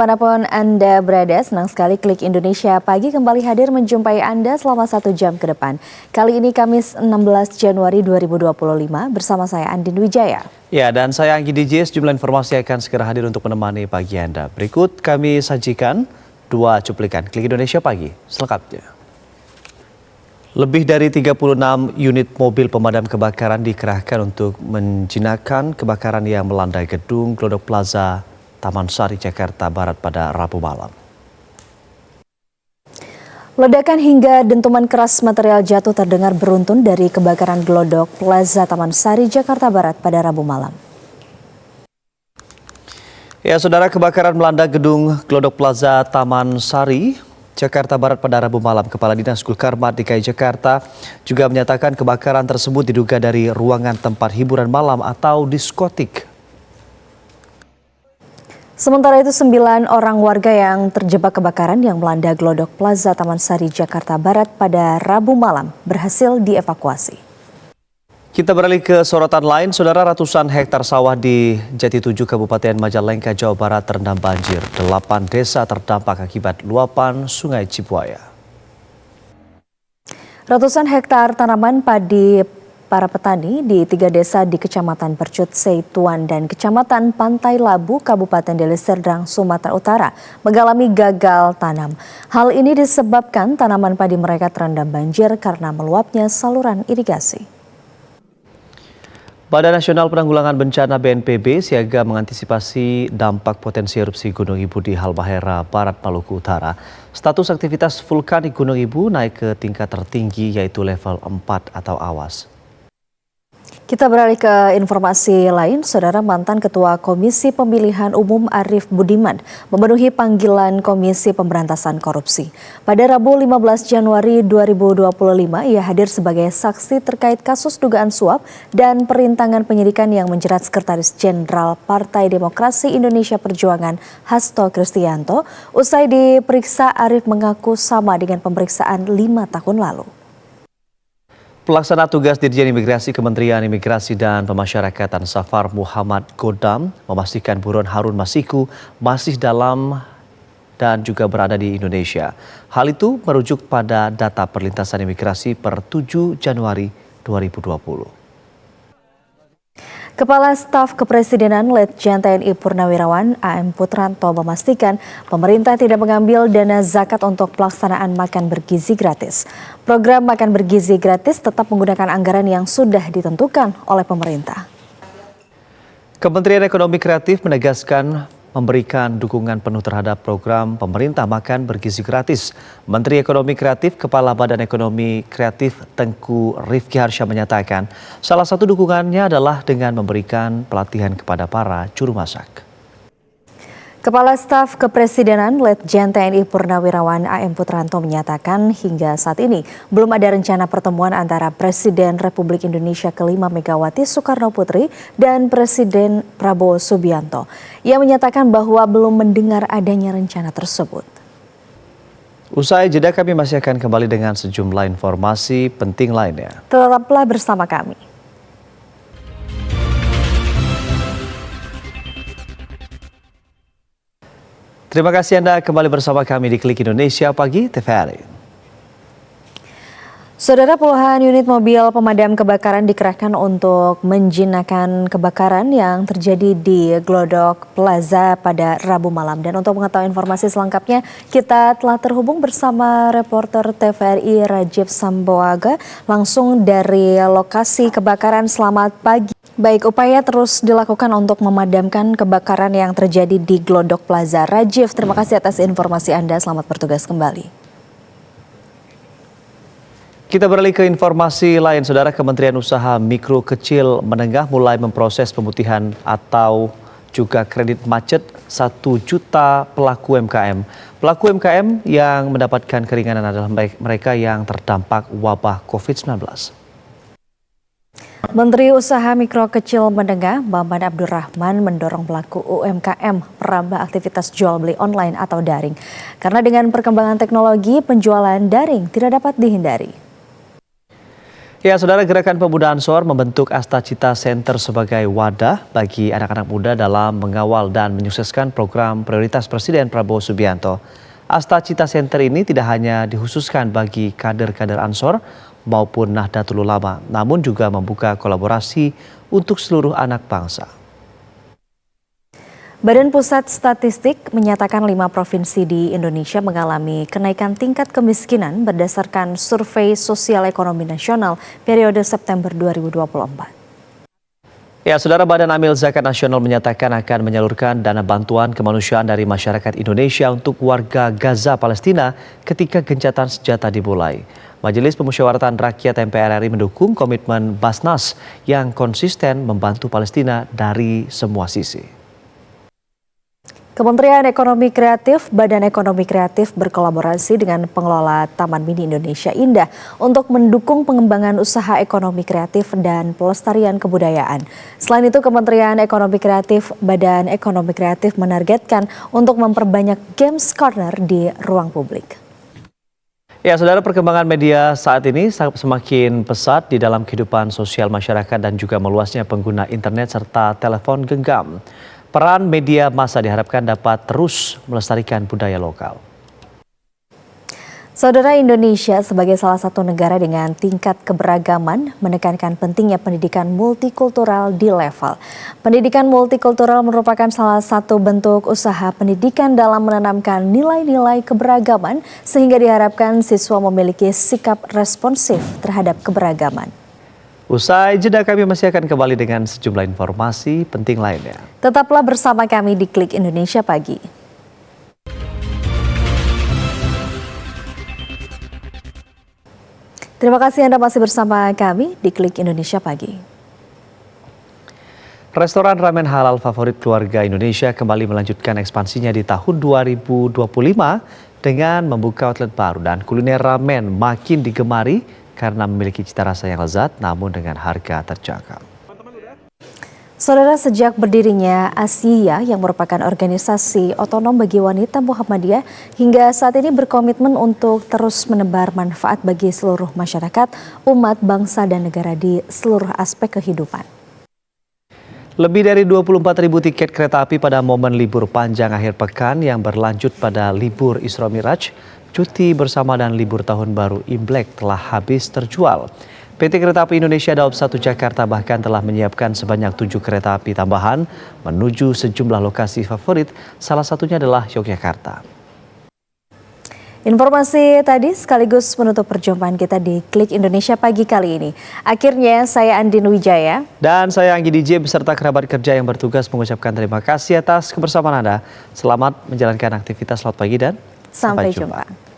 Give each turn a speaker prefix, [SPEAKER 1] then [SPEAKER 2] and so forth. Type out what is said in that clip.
[SPEAKER 1] Dimanapun Anda berada, senang sekali Klik Indonesia Pagi kembali hadir menjumpai Anda selama 1 jam ke depan. Kali ini Kamis 16 Januari 2025 bersama saya Andin Wijaya.
[SPEAKER 2] Ya, dan saya Anggi DJ. Sejumlah informasi akan segera hadir untuk menemani pagi Anda. Berikut kami sajikan 2 cuplikan Klik Indonesia Pagi selengkapnya. Lebih dari 36 unit mobil pemadam kebakaran dikerahkan untuk menjinakkan kebakaran yang melanda gedung Glodok Plaza Taman Sari, Jakarta Barat pada Rabu malam.
[SPEAKER 1] Ledakan hingga dentuman keras material jatuh terdengar beruntun dari kebakaran Glodok Plaza Taman Sari, Jakarta Barat pada Rabu malam.
[SPEAKER 2] Ya, saudara, kebakaran melanda gedung Glodok Plaza Taman Sari, Jakarta Barat pada Rabu malam. Kepala Dinas Gulkarmat DKI Jakarta juga menyatakan kebakaran tersebut diduga dari ruangan tempat hiburan malam atau diskotik.
[SPEAKER 1] Sementara itu 9 orang warga yang terjebak kebakaran yang melanda Glodok Plaza Taman Sari, Jakarta Barat pada Rabu malam berhasil dievakuasi.
[SPEAKER 2] Kita beralih ke sorotan lain, saudara. Ratusan hektar sawah di Jati 7 Kabupaten Majalengka, Jawa Barat terendam banjir. 8 desa terdampak akibat luapan Sungai Cibuaya. Ratusan hektar tanaman padi para petani di 3 desa di Kecamatan Percut Seituan dan Kecamatan Pantai Labu, Kabupaten Deli Serdang, Sumatera Utara mengalami gagal tanam. Hal ini disebabkan tanaman padi mereka terendam banjir karena meluapnya saluran irigasi. Badan Nasional Penanggulangan Bencana BNPB siaga mengantisipasi dampak potensi erupsi Gunung Ibu di Halmahera, Barat Maluku Utara. Status aktivitas vulkanik Gunung Ibu naik ke tingkat tertinggi yaitu level 4 atau awas. Kita beralih ke informasi lain, saudara. Mantan Ketua Komisi Pemilihan Umum Arief Budiman memenuhi panggilan Komisi Pemberantasan Korupsi. Pada Rabu 15 Januari 2025, ia hadir sebagai saksi terkait kasus dugaan suap dan perintangan penyidikan yang menjerat Sekretaris Jenderal Partai Demokrasi Indonesia Perjuangan Hasto Kristianto. Usai diperiksa, Arief mengaku sama dengan pemeriksaan 5 tahun lalu. Pelaksana tugas Dirjen Imigrasi Kementerian Imigrasi dan Pemasyarakatan Safar Muhammad Godam memastikan buron Harun Masiku masih dalam dan juga berada di Indonesia. Hal itu merujuk pada data perlintasan imigrasi per 7 Januari 2020. Kepala Staf Kepresidenan Letjen TNI Purnawirawan AM Putranto memastikan pemerintah tidak mengambil dana zakat untuk pelaksanaan makan bergizi gratis. Program makan bergizi gratis tetap menggunakan anggaran yang sudah ditentukan oleh pemerintah. Kementerian Ekonomi Kreatif menegaskan memberikan dukungan penuh terhadap program pemerintah makan bergizi gratis. Menteri Ekonomi Kreatif, Kepala Badan Ekonomi Kreatif Tengku Rifki Harsha menyatakan salah satu dukungannya adalah dengan memberikan pelatihan kepada para juru masak. Kepala Staf Kepresidenan Letjen TNI Purnawirawan AM Putranto menyatakan hingga saat ini belum ada rencana pertemuan antara Presiden Republik Indonesia ke-5 Megawati Soekarno Putri dan Presiden Prabowo Subianto. Ia menyatakan bahwa belum mendengar adanya rencana tersebut. Usai jeda kami masih akan kembali dengan sejumlah informasi penting lainnya. Tetaplah bersama kami. Terima kasih Anda kembali bersama kami di Klik Indonesia Pagi TVRI. Saudara, puluhan unit mobil pemadam kebakaran dikerahkan untuk menjinakkan kebakaran yang terjadi di Glodok Plaza pada Rabu malam. Dan untuk mengetahui informasi selengkapnya, kita telah terhubung bersama reporter TVRI Rajib Samboaga langsung dari lokasi kebakaran. Selamat pagi. Baik, upaya terus dilakukan untuk memadamkan kebakaran yang terjadi di Glodok Plaza. Rajib, terima kasih atas informasi Anda. Selamat bertugas kembali. Kita beralih ke informasi lain, saudara. Kementerian Usaha Mikro Kecil Menengah mulai memproses pemutihan atau juga kredit macet 1 juta pelaku UMKM. Pelaku UMKM yang mendapatkan keringanan adalah mereka yang terdampak wabah COVID-19. Menteri Usaha Mikro Kecil Menengah Maman Abdurrahman mendorong pelaku UMKM merambah aktivitas jual beli online atau daring. Karena dengan perkembangan teknologi, penjualan daring tidak dapat dihindari. Ya, Saudara, Gerakan Pemuda Ansor membentuk Asta Cita Center sebagai wadah bagi anak-anak muda dalam mengawal dan menyukseskan program prioritas Presiden Prabowo Subianto. Asta Cita Center ini tidak hanya dikhususkan bagi kader-kader Ansor maupun Nahdlatul Ulama, namun juga membuka kolaborasi untuk seluruh anak bangsa.
[SPEAKER 1] Badan Pusat Statistik menyatakan 5 provinsi di Indonesia mengalami kenaikan tingkat kemiskinan berdasarkan Survei Sosial Ekonomi Nasional periode September 2024.
[SPEAKER 2] Ya, Saudara, Badan Amil Zakat Nasional menyatakan akan menyalurkan dana bantuan kemanusiaan dari masyarakat Indonesia untuk warga Gaza, Palestina ketika gencatan senjata dimulai. Majelis Pemusyawaratan Rakyat MPR RI mendukung komitmen Basnas yang konsisten membantu Palestina dari semua sisi.
[SPEAKER 1] Kementerian Ekonomi Kreatif, Badan Ekonomi Kreatif berkolaborasi dengan pengelola Taman Mini Indonesia Indah untuk mendukung pengembangan usaha ekonomi kreatif dan pelestarian kebudayaan. Selain itu, Kementerian Ekonomi Kreatif, Badan Ekonomi Kreatif menargetkan untuk memperbanyak Games Corner di ruang publik.
[SPEAKER 2] Ya, Saudara, perkembangan media saat ini semakin pesat di dalam kehidupan sosial masyarakat dan juga meluasnya pengguna internet serta telepon genggam. Peran media massa diharapkan dapat terus melestarikan budaya lokal.
[SPEAKER 1] Saudara, Indonesia sebagai salah satu negara dengan tingkat keberagaman menekankan pentingnya pendidikan multikultural di level. Pendidikan multikultural merupakan salah satu bentuk usaha pendidikan dalam menanamkan nilai-nilai keberagaman sehingga diharapkan siswa memiliki sikap responsif terhadap keberagaman.
[SPEAKER 2] Usai jeda, kami masih akan kembali dengan sejumlah informasi penting lainnya.
[SPEAKER 1] Tetaplah bersama kami di Klik Indonesia Pagi. Terima kasih Anda masih bersama kami di Klik Indonesia Pagi.
[SPEAKER 2] Restoran ramen halal favorit keluarga Indonesia kembali melanjutkan ekspansinya di tahun 2025 dengan membuka outlet baru, dan kuliner ramen makin digemari karena memiliki cita rasa yang lezat namun dengan harga terjangkau.
[SPEAKER 1] Saudara, sejak berdirinya ASIA yang merupakan organisasi otonom bagi wanita Muhammadiyah hingga saat ini berkomitmen untuk terus menebar manfaat bagi seluruh masyarakat, umat, bangsa, dan negara di seluruh aspek kehidupan.
[SPEAKER 2] Lebih dari 24.000 tiket kereta api pada momen libur panjang akhir pekan yang berlanjut pada libur Isra Miraj, cuti bersama dan libur tahun baru Imlek telah habis terjual. PT Kereta Api Indonesia Daob 1 Jakarta bahkan telah menyiapkan sebanyak 7 kereta api tambahan menuju sejumlah lokasi favorit, salah satunya adalah Yogyakarta.
[SPEAKER 1] Informasi tadi sekaligus menutup perjumpaan kita di Klik Indonesia Pagi kali ini. Akhirnya saya Andin Wijaya.
[SPEAKER 2] Dan saya Anggi DJ beserta kerabat kerja yang bertugas mengucapkan terima kasih atas kebersamaan Anda. Selamat menjalankan aktivitas, selamat pagi dan
[SPEAKER 1] sampai jumpa.